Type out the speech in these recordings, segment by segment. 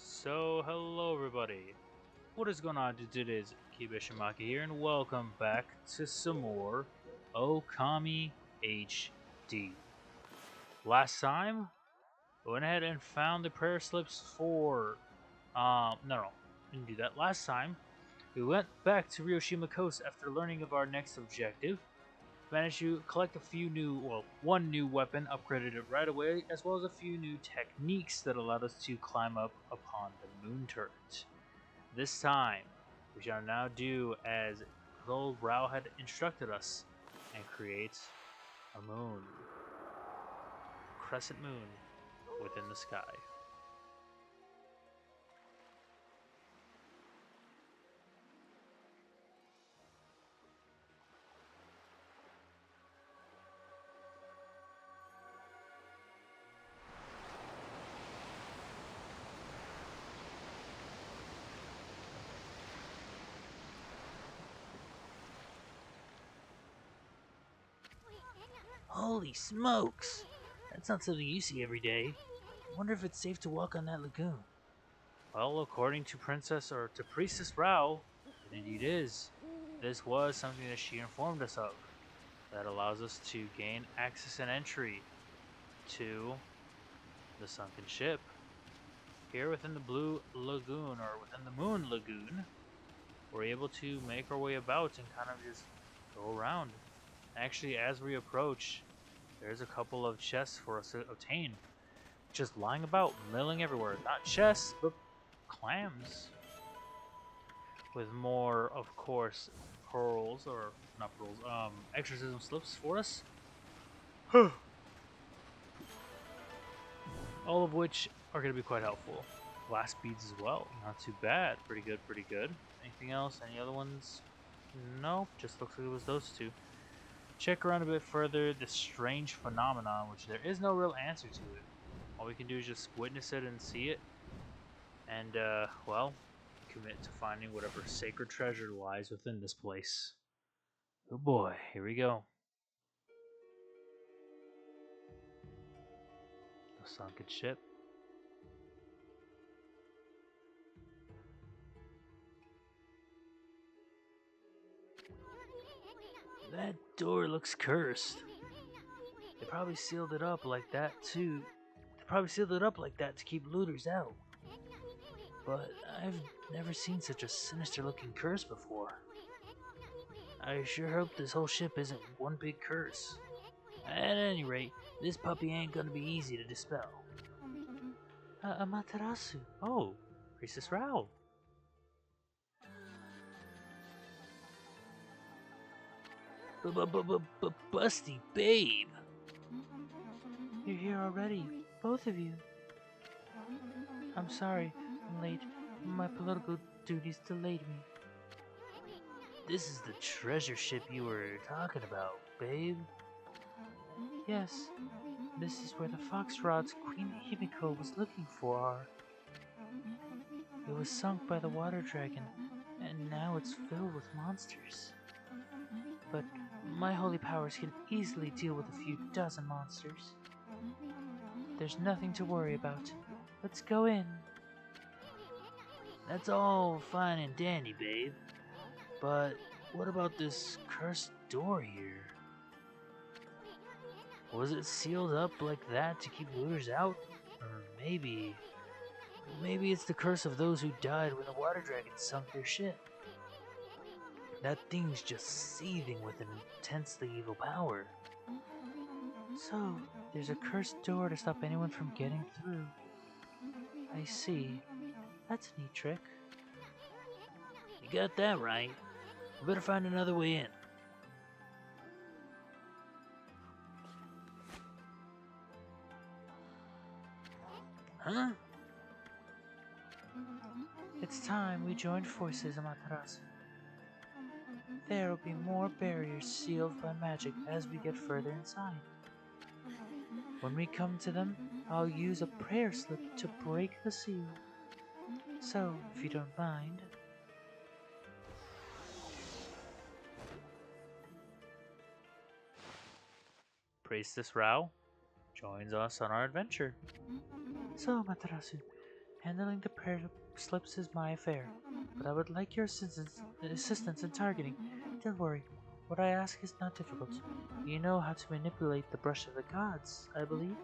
So, hello everybody. What is going on? It is Kibishimaki here, and welcome back to some more Okami HD. Last time, we went ahead and found the prayer slips for... no, didn't do that. Last time, we went back to Ryoshima Coast after learning of our next objective. Managed to collect one new weapon, upgraded it right away, as well as a few new techniques that allowed us to climb up upon the moon turret. This time, we shall now do as old Rao had instructed us and create a moon. Crescent moon within the sky. Holy smokes! That's not something you see every day. I wonder if it's safe to walk on that lagoon. Well, according to Priestess Rao, it indeed is. This was something that she informed us of. That allows us to gain access and entry to the sunken ship. Here within the Blue Lagoon, or within the Moon Lagoon, we're able to make our way about and kind of just go around. Actually, as we approach, there's a couple of chests for us to obtain. Just lying about, milling everywhere. Not chests, but clams. With more, of course, pearls, or not pearls, exorcism slips for us. All of which are going to be quite helpful. Glass beads as well. Not too bad. Pretty good, pretty good. Anything else? Any other ones? Nope. Just looks like it was those two. Check around a bit further. This strange phenomenon, which there is no real answer to it. All we can do is just witness it and see it. And, well, commit to finding whatever sacred treasure lies within this place. Oh boy, here we go. The sunken ship. That door looks cursed. They probably sealed it up like that too. They probably sealed it up like that to keep looters out. But I've never seen such a sinister looking curse before. I sure hope this whole ship isn't one big curse. At any rate, this puppy ain't gonna be easy to dispel. Amaterasu. Oh, Priestess Rao. Busty babe. You're here already, both of you. I'm sorry, I'm late. My political duties delayed me. This is the treasure ship you were talking about, babe. Yes, this is where the Foxrod's Queen Himiko was looking for. It was sunk by the water dragon, and now it's filled with monsters. But my holy powers can easily deal with a few dozen monsters. There's nothing to worry about. Let's go in. That's all fine and dandy, babe. But what about this cursed door here? Was it sealed up like that to keep looters out? Or maybe it's the curse of those who died when the water dragon sunk their ship. That thing's just seething with an intensely evil power. So, there's a cursed door to stop anyone from getting through. I see. That's a neat trick. You got that right. We better find another way in. Huh? It's time we joined forces, Amaterasu. There will be more barriers sealed by magic as we get further inside. When we come to them, I'll use a prayer slip to break the seal. So, if you don't mind... Priestess Rao joins us on our adventure. So, Amaterasu, Handling the prayer slips is my affair, but I would like your assistance in targeting. Don't worry, what I ask is not difficult. You know how to manipulate the brush of the gods, I believe.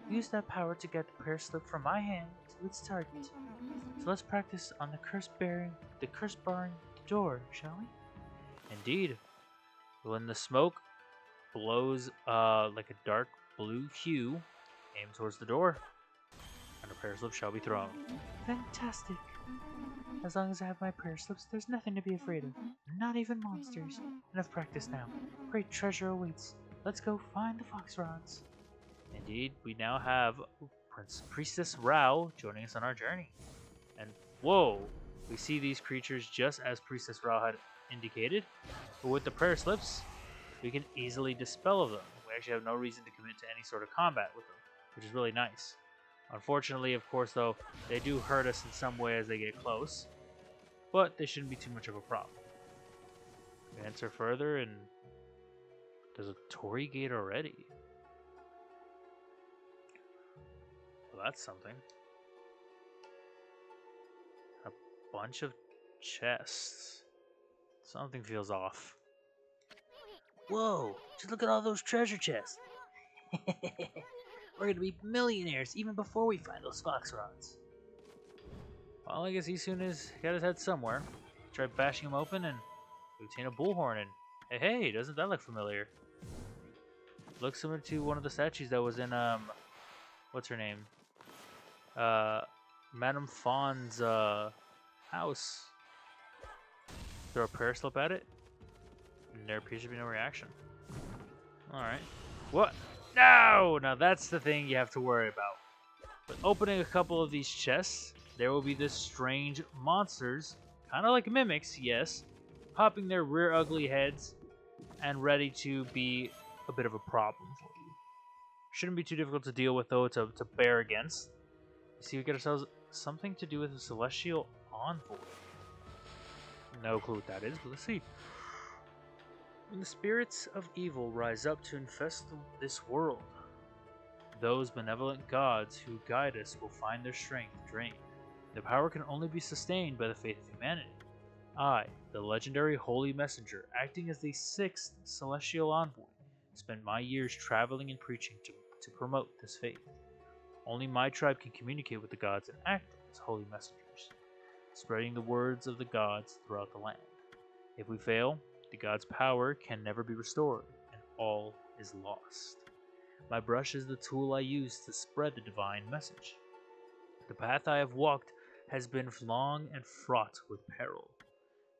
Use that power to get the prayer slip from my hand to its target. So let's practice on the curse barring the door, shall we? Indeed. When the smoke blows like a dark blue hue, aim towards the door, and a prayer slip shall be thrown. Fantastic. As long as I have my prayer slips, there's nothing to be afraid of. Not even monsters. Enough practice now. Great treasure awaits. Let's go find the fox rods. Indeed, we now have Priestess Rao joining us on our journey. And whoa, we see these creatures just as Priestess Rao had indicated, but with the prayer slips, we can easily dispel of them. We actually have no reason to commit to any sort of combat with them, which is really nice. Unfortunately, of course, though, they do hurt us in some way as they get close, but they shouldn't be too much of a problem. We enter further, and there's a Torii gate already. Well, that's something. A bunch of chests. Something feels off. Whoa, just look at all those treasure chests. We're gonna be millionaires even before we find those fox rods. Well, I guess he soon has got his head somewhere. Try bashing them open and we obtain a bullhorn, and hey, doesn't that look familiar? Looks similar to one of the statues that was in what's her name? Madame Fawn's house. Throw a prayer slip at it, and there appears to be no reaction. Alright. What? No! Now that's the thing you have to worry about. But opening a couple of these chests, there will be this strange monsters, kind of like mimics, yes, popping their rear ugly heads and ready to be a bit of a problem for you. Shouldn't be too difficult to deal with, though, to bear against. You see, we get ourselves something to do with a celestial envoy. No clue what that is, but let's see. When the spirits of evil rise up to infest this world, those benevolent gods who guide us will find their strength drained. Their power can only be sustained by the faith of humanity. I, the legendary holy messenger, acting as the 6th celestial envoy, spent my years traveling and preaching to promote this faith. Only my tribe can communicate with the gods and act as holy messengers, spreading the words of the gods throughout the land. If we fail, the gods' power can never be restored, and all is lost. My brush is the tool I use to spread the divine message. The path I have walked has been long and fraught with peril.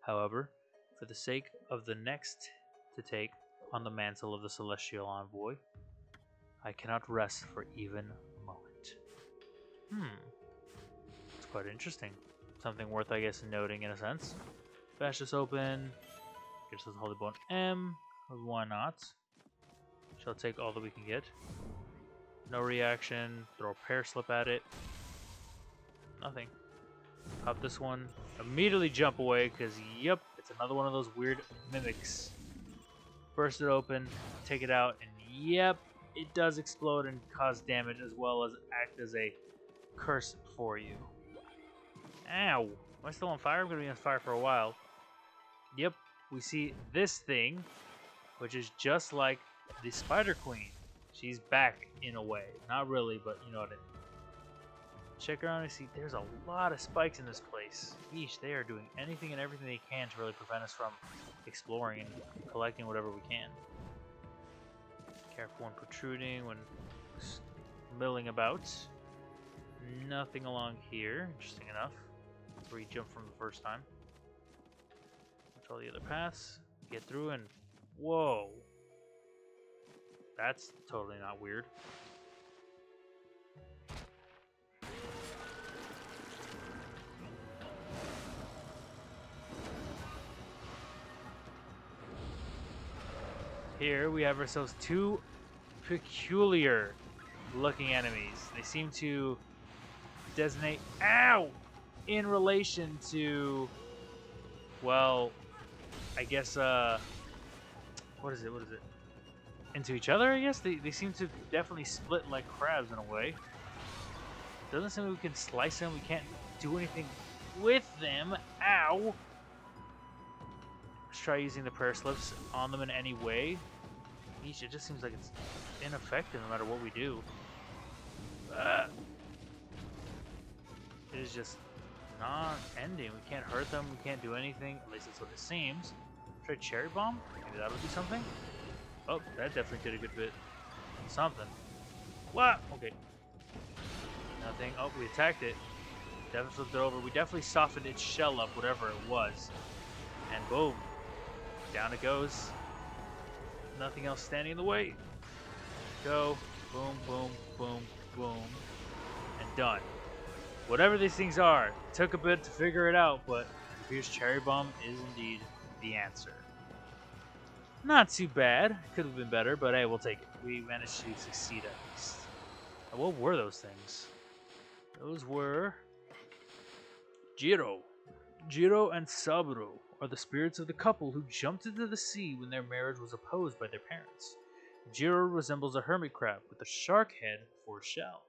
However, for the sake of the next to take on the mantle of the celestial envoy, I cannot rest for even a moment. It's quite interesting. Something worth, I guess, noting in a sense. Bash this open. Gives us the Holy Bone M. Why not? Shall take all that we can get. No reaction. Throw a prayer slip at it. Nothing. Pop this one. Immediately jump away because, yep, it's another one of those weird mimics. Burst it open. Take it out. And, yep, it does explode and cause damage as well as act as a curse for you. Ow. Am I still on fire? I'm going to be on fire for a while. Yep. We see this thing, which is just like the Spider Queen. She's back in a way. Not really, but you know what I mean. Check around and see there's a lot of spikes in this place. Yeesh, they are doing anything and everything they can to really prevent us from exploring and collecting whatever we can. Careful when protruding, when milling about. Nothing along here, interesting enough. That's where you jumped from the first time. All the other paths, get through, and whoa, that's totally not weird. Here we have ourselves two peculiar looking enemies. They seem to designate, ow, in relation to, well, I guess, what is it? Into each other, I guess? They seem to definitely split like crabs in a way. Doesn't seem like we can slice them. We can't do anything with them. Ow! Let's try using the prayer slips on them in any way. Eesh, it just seems like it's ineffective no matter what we do. It is just not ending. We can't hurt them. We can't do anything. At least that's what it seems. Try cherry bomb. Maybe that'll do something. Oh, that definitely did a good bit. Something. What? Okay. Nothing. Oh, we attacked it. Definitely flipped it over. We definitely softened its shell up, whatever it was. And boom. Down it goes. Nothing else standing in the way. Go. Boom, boom, boom, boom. And done. Whatever these things are, it took a bit to figure it out, but it appears Cherry Bomb is indeed the answer. Not too bad. Could have been better, but hey, we'll take it. We managed to succeed at least. Now, what were those things? Those were Jiro. Jiro and Saburo are the spirits of the couple who jumped into the sea when their marriage was opposed by their parents. Jiro resembles a hermit crab with a shark head for a shell.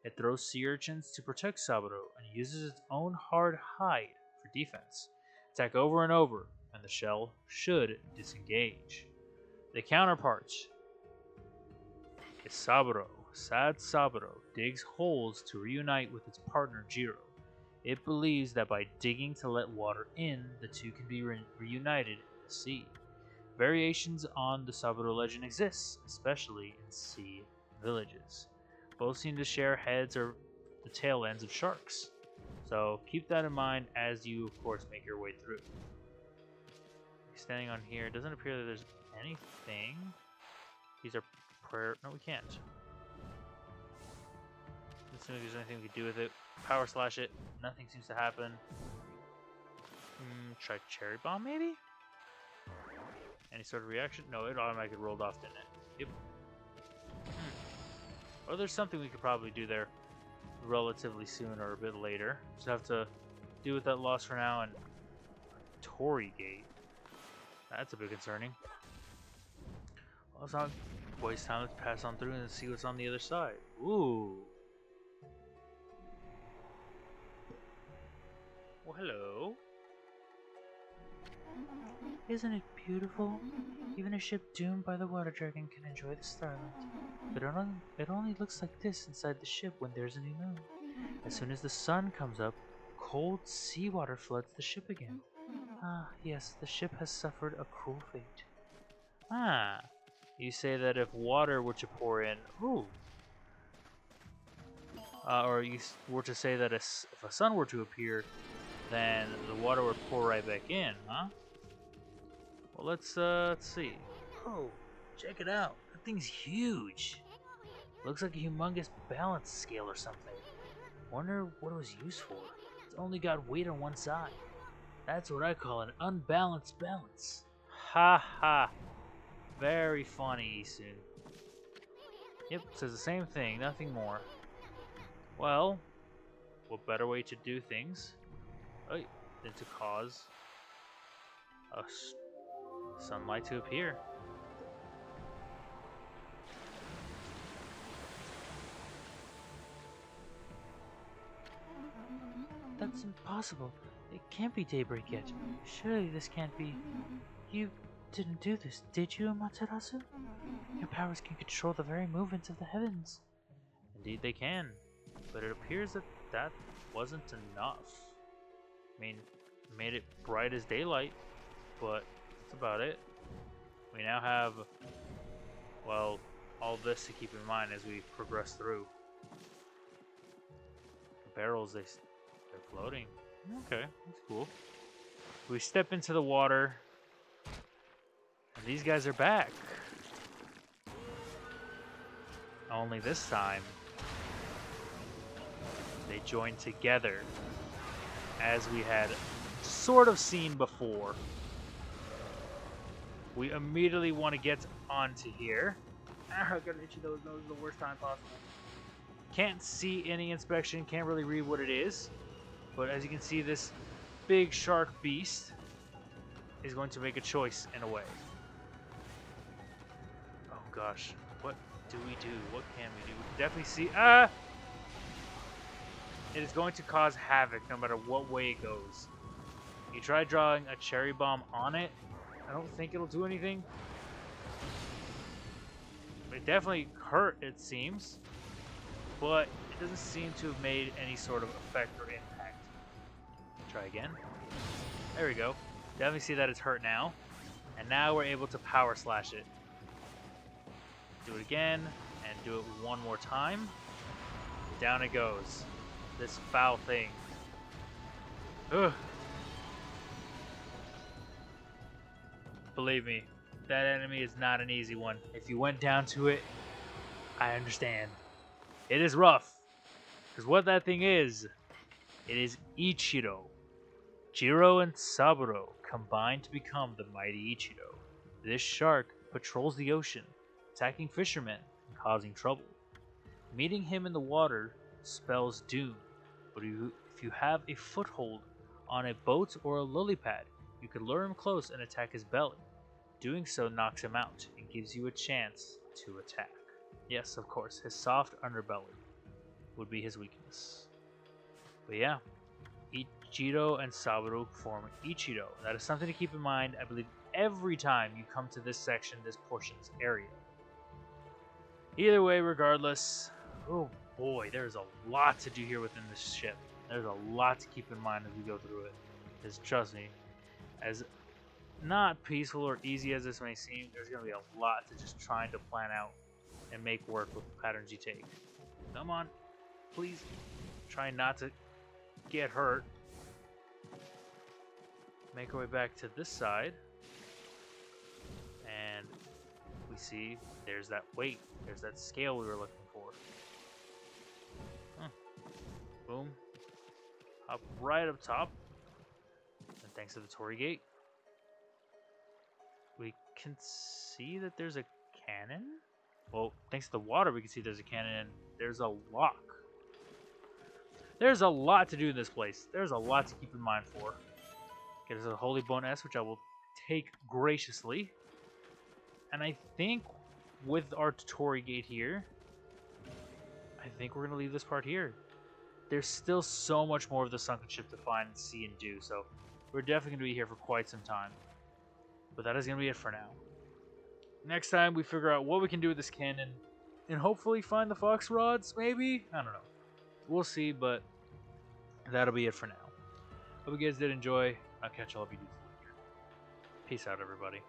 It throws sea urchins to protect Saburo and uses its own hard hide for defense. Attack over and over, and the shell should disengage. The counterpart is Saburo. Sad Saburo digs holes to reunite with its partner Jiro. It believes that by digging to let water in, the two can be reunited in the sea. Variations on the Saburo legend exist, especially in sea villages. Both seem to share heads or the tail ends of sharks. So keep that in mind as you, of course, make your way through. Standing on here, it doesn't appear that there's anything. These are prayer. No, we can't. Doesn't seem like there's anything we can do with it. Power slash it. Nothing seems to happen. Try cherry bomb, maybe? Any sort of reaction? No, it automatically rolled off, didn't it? Yep. Oh, there's something we could probably do there relatively soon or a bit later. Just have to deal with that loss for now. And Torii Gate. That's a bit concerning. Well, let's not waste time. Let's pass on through and see what's on the other side. Ooh. Well, hello. Isn't it beautiful? Even a ship doomed by the water dragon can enjoy the starlight. But it only looks like this inside the ship when there's a new moon. As soon as the sun comes up, cold seawater floods the ship again. Ah, yes, the ship has suffered a cruel fate. Ah, you say that if water were to pour in... Ooh. Or you were to say that if a sun were to appear, then the water would pour right back in, huh? Well, let's see. Oh, check it out. That thing's huge. Looks like a humongous balance scale or something. Wonder what it was used for. It's only got weight on one side. That's what I call an unbalanced balance. Ha ha. Very funny, Isu. Yep, says the same thing, nothing more. Well, what better way to do things than to cause a sunlight to appear? That's impossible. It can't be daybreak yet. Surely this can't be... You didn't do this, did you, Amaterasu? Your powers can control the very movements of the heavens. Indeed they can, but it appears that that wasn't enough. I mean, it made it bright as daylight, but that's about it. We now have, well, all this to keep in mind as we progress through. The barrels, they're floating. Okay, that's cool. We step into the water, and these guys are back. Only this time, they join together, as we had sort of seen before. We immediately want to get onto here. I gotta hit you those the worst time possible. Can't see any inspection, can't really read what it is. But as you can see, this big shark beast is going to make a choice in a way. Oh gosh, what do we do? What can we do? We can definitely see... it is going to cause havoc no matter what way it goes. You try drawing a cherry bomb on it, I don't think it'll do anything. It definitely hurt, it seems, but it doesn't seem to have made any sort of effect or impact. Try again. There we go. Definitely see that it's hurt now. And now we're able to power slash it. Do it again, and do it one more time. Down it goes. This foul thing. Ugh. Believe me, that enemy is not an easy one. If you went down to it, I understand. It is rough. Because what that thing is, it is Ichiro. Jiro and Saburo combine to become the mighty Ichiro. This shark patrols the ocean, attacking fishermen and causing trouble. Meeting him in the water spells doom, but if you have a foothold on a boat or a lily pad, you could lure him close and attack his belly. Doing so knocks him out and gives you a chance to attack. Yes, of course, his soft underbelly would be his weakness. But yeah, Ichiro and Saburo form Ichiro. That is something to keep in mind, I believe, every time you come to this section, this portion's area. Either way, regardless, oh boy, there's a lot to do here within this ship. There's a lot to keep in mind as we go through it. Because trust me, as not peaceful or easy as this may seem, there's going to be a lot to just trying to plan out and make work with the patterns you take. Come on, please try not to get hurt. Make our way back to this side, and we see there's that weight, there's that scale we were looking for. Boom. Hop right up top, and thanks to the Torii Gate, we can see that there's a cannon. Well, thanks to the water, we can see there's a cannon, and there's a lock. There's a lot to do in this place. There's a lot to keep in mind for. Okay, there's a Holy Bone S, which I will take graciously. And I think with our Torii Gate here, I think we're going to leave this part here. There's still so much more of the sunken ship to find, see, and do, so we're definitely going to be here for quite some time. But that is going to be it for now. Next time, we figure out what we can do with this cannon, and hopefully find the fox rods, maybe? I don't know. We'll see, but that'll be it for now. Hope you guys did enjoy. I'll catch all of you later. Peace out, everybody.